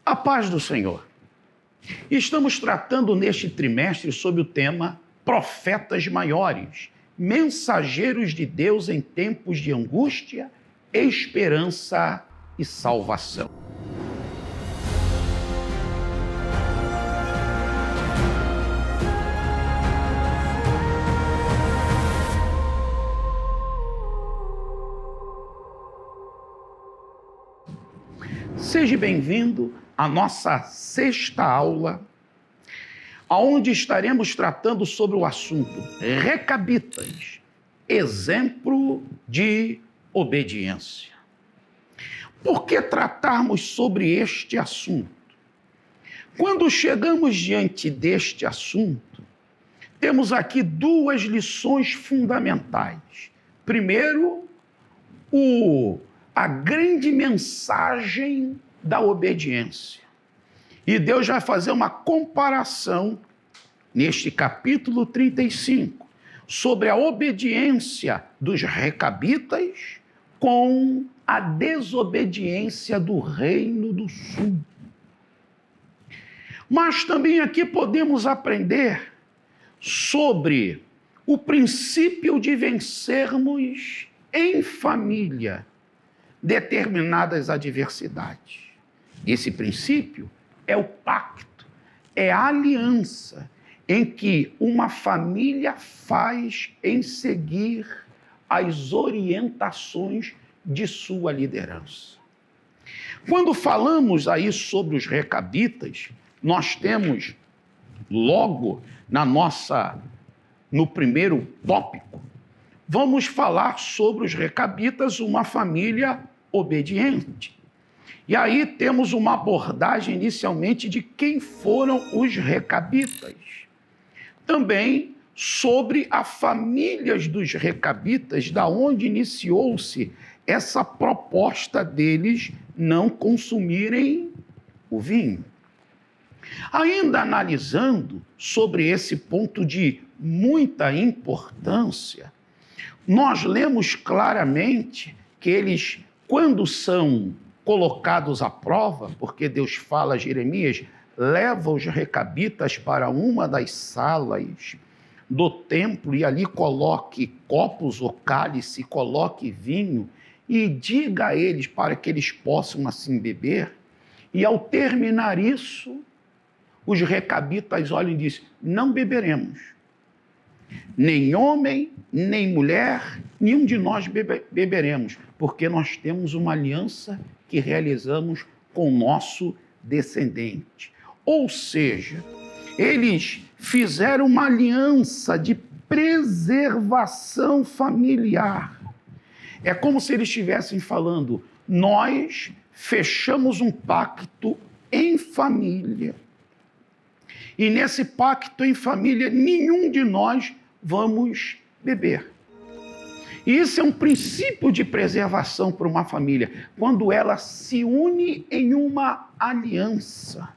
A paz do Senhor. Estamos tratando neste trimestre sobre o tema Profetas Maiores, mensageiros de Deus em tempos de angústia, esperança e salvação. Seja bem-vindo à nossa sexta aula, onde estaremos tratando sobre o assunto Recabitas, exemplo de obediência. Por que tratarmos sobre este assunto? Quando chegamos diante deste assunto, temos aqui duas lições fundamentais. Primeiro, a grande mensagem da obediência. E Deus vai fazer uma comparação neste capítulo 35 sobre a obediência dos recabitas com a desobediência do reino do sul. Mas também aqui podemos aprender sobre o princípio de vencermos em família determinadas adversidades. Esse princípio é o pacto, é a aliança em que uma família faz em seguir as orientações de sua liderança. Quando falamos aí sobre os recabitas, nós temos logo no primeiro tópico, vamos falar sobre os recabitas, uma família obediente. E aí temos uma abordagem inicialmente de quem foram os recabitas. Também sobre as famílias dos recabitas, da onde iniciou-se essa proposta deles não consumirem o vinho. Ainda analisando sobre esse ponto de muita importância, nós lemos claramente que eles, quando são colocados à prova, porque Deus fala a Jeremias, leva os recabitas para uma das salas do templo e ali coloque copos ou cálice, coloque vinho e diga a eles para que eles possam assim beber. E ao terminar isso, os recabitas olham e dizem, não beberemos. Nem homem, nem mulher, nenhum de nós beberemos, porque nós temos uma aliança que realizamos com o nosso descendente. Ou seja, eles fizeram uma aliança de preservação familiar. É como se eles estivessem falando, nós fechamos um pacto em família. E nesse pacto em família, nenhum de nós vamos beber. E isso é um princípio de preservação para uma família, quando ela se une em uma aliança.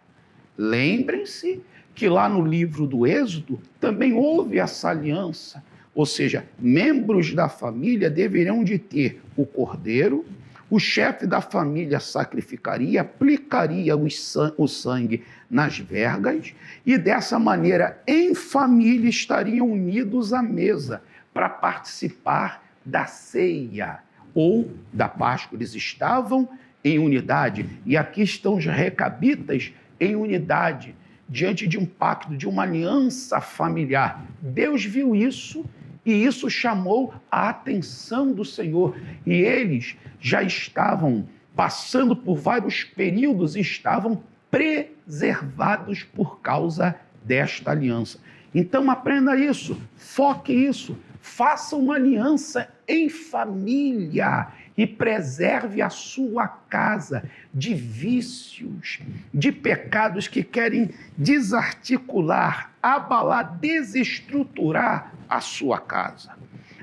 Lembrem-se que lá no livro do Êxodo também houve essa aliança, ou seja, membros da família deveriam de ter o cordeiro, o chefe da família sacrificaria, aplicaria o sangue nas vergas e dessa maneira, em família, estariam unidos à mesa para participar da ceia ou da Páscoa. Eles estavam em unidade e aqui estão os recabitas em unidade, diante de um pacto, de uma aliança familiar. Deus viu isso e isso chamou a atenção do Senhor. E eles já estavam passando por vários períodos e estavam preservados por causa desta aliança. Então aprenda isso, foque isso, faça uma aliança em família e preserve a sua casa de vícios, de pecados que querem desarticular, abalar, desestruturar a sua casa.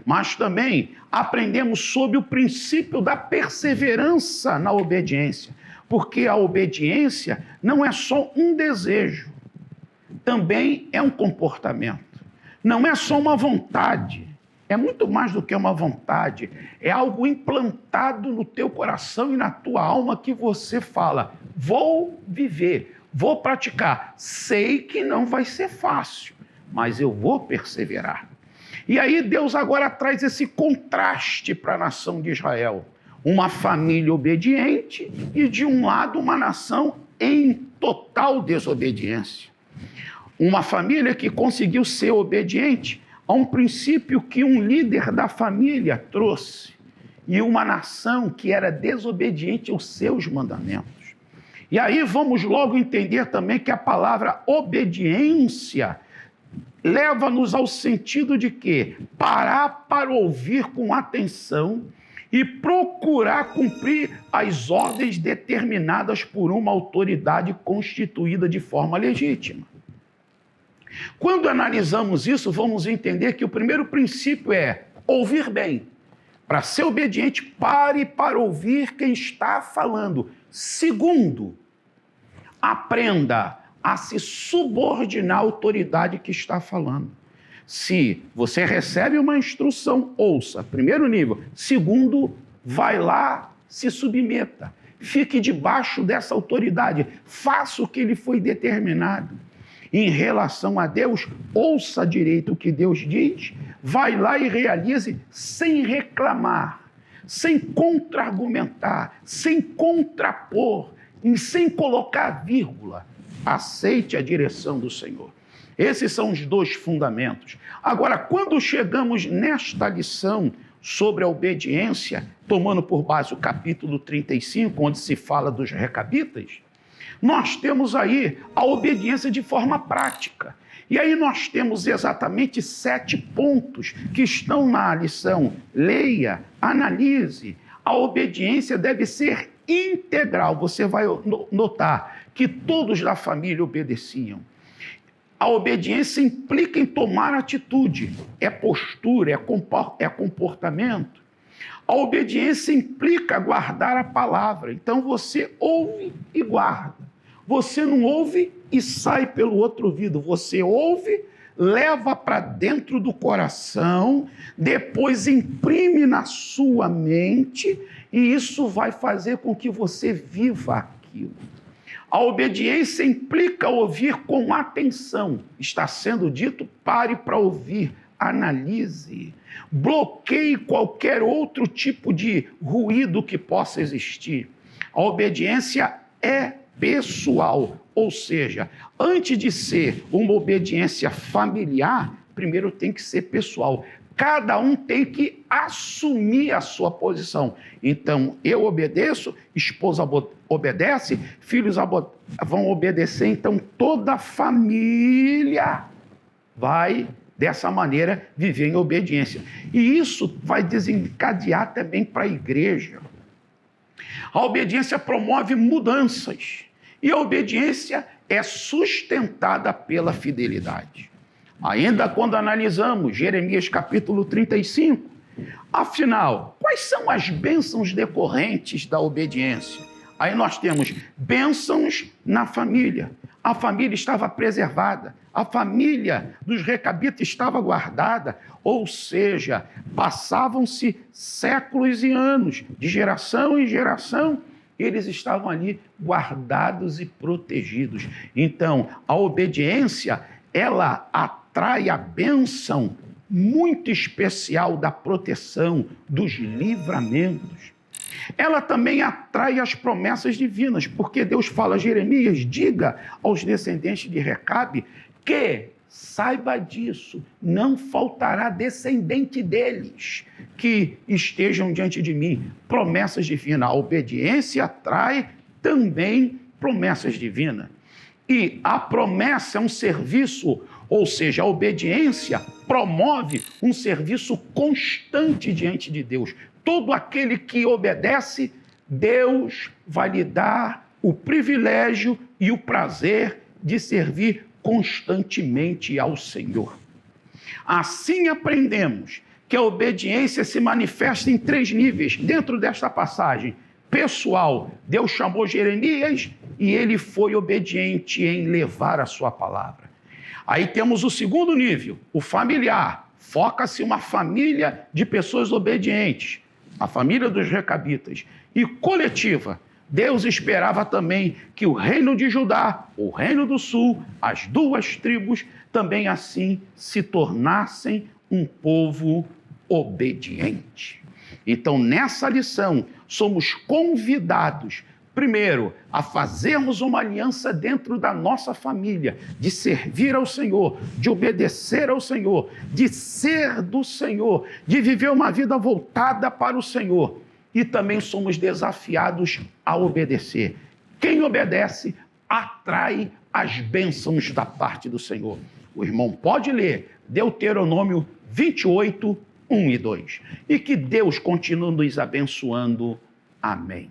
Mas também aprendemos sobre o princípio da perseverança na obediência, porque a obediência não é só um desejo, também é um comportamento, não é só uma vontade. É muito mais do que uma vontade, é algo implantado no teu coração e na tua alma que você fala, vou viver, vou praticar. Sei que não vai ser fácil, mas eu vou perseverar. E aí Deus agora traz esse contraste para a nação de Israel. Uma família obediente e, de um lado, uma nação em total desobediência. Uma família que conseguiu ser obediente a um princípio que um líder da família trouxe, e uma nação que era desobediente aos seus mandamentos. E aí vamos logo entender também que a palavra obediência leva-nos ao sentido de que parar para ouvir com atenção e procurar cumprir as ordens determinadas por uma autoridade constituída de forma legítima. Quando analisamos isso, vamos entender que o primeiro princípio é ouvir bem. Para ser obediente, pare para ouvir quem está falando. Segundo, aprenda a se subordinar à autoridade que está falando. Se você recebe uma instrução, ouça. Primeiro nível. Segundo, vai lá, se submeta. Fique debaixo dessa autoridade. Faça o que lhe foi determinado. Em relação a Deus, ouça direito o que Deus diz, vai lá e realize sem reclamar, sem contra-argumentar, sem contrapor, sem colocar vírgula. Aceite a direção do Senhor. Esses são os dois fundamentos. Agora, quando chegamos nesta lição sobre a obediência, tomando por base o capítulo 35, onde se fala dos recabitas, nós temos aí a obediência de forma prática. E aí nós temos exatamente 7 pontos que estão na lição. Leia, analise. A obediência deve ser integral. Você vai notar que todos da família obedeciam. A obediência implica em tomar atitude. É postura, é comportamento. A obediência implica guardar a palavra. Então você ouve e guarda. Você não ouve e sai pelo outro ouvido. Você ouve, leva para dentro do coração, depois imprime na sua mente e isso vai fazer com que você viva aquilo. A obediência implica ouvir com atenção. Está sendo dito, pare para ouvir, analise. Bloqueie qualquer outro tipo de ruído que possa existir. A obediência é pessoal, ou seja, antes de ser uma obediência familiar, primeiro tem que ser pessoal. Cada um tem que assumir a sua posição. Então, eu obedeço, esposa obedece, filhos vão obedecer, então toda a família vai, dessa maneira, viver em obediência. E isso vai desencadear também para a igreja. A obediência promove mudanças e a obediência é sustentada pela fidelidade. Ainda quando analisamos Jeremias capítulo 35, afinal, quais são as bênçãos decorrentes da obediência? Aí nós temos bênçãos na família. A família estava preservada, a família dos recabitas estava guardada, ou seja, passavam-se séculos e anos, de geração em geração, eles estavam ali guardados e protegidos. Então, a obediência, ela atrai a bênção muito especial da proteção, dos livramentos. Ela também atrai as promessas divinas, porque Deus fala a Jeremias, diga aos descendentes de Recabe que, saiba disso, não faltará descendente deles que estejam diante de mim. Promessas divinas. A obediência atrai também promessas divinas. E a promessa é um serviço, ou seja, a obediência promove um serviço constante diante de Deus. Todo aquele que obedece, Deus vai lhe dar o privilégio e o prazer de servir constantemente ao Senhor. Assim aprendemos que a obediência se manifesta em 3 níveis dentro desta passagem. Pessoal, Deus chamou Jeremias e ele foi obediente em levar a sua palavra. Aí temos o segundo nível, o familiar. Foca-se uma família de pessoas obedientes, a família dos recabitas. E coletiva, Deus esperava também que o reino de Judá, o reino do sul, as duas tribos, também assim se tornassem um povo obediente. Então, nessa lição, somos convidados, primeiro, a fazermos uma aliança dentro da nossa família, de servir ao Senhor, de obedecer ao Senhor, de ser do Senhor, de viver uma vida voltada para o Senhor. E também somos desafiados a obedecer. Quem obedece atrai as bênçãos da parte do Senhor. O irmão pode ler Deuteronômio 28, 1 e 2. E que Deus continue nos abençoando. Amém.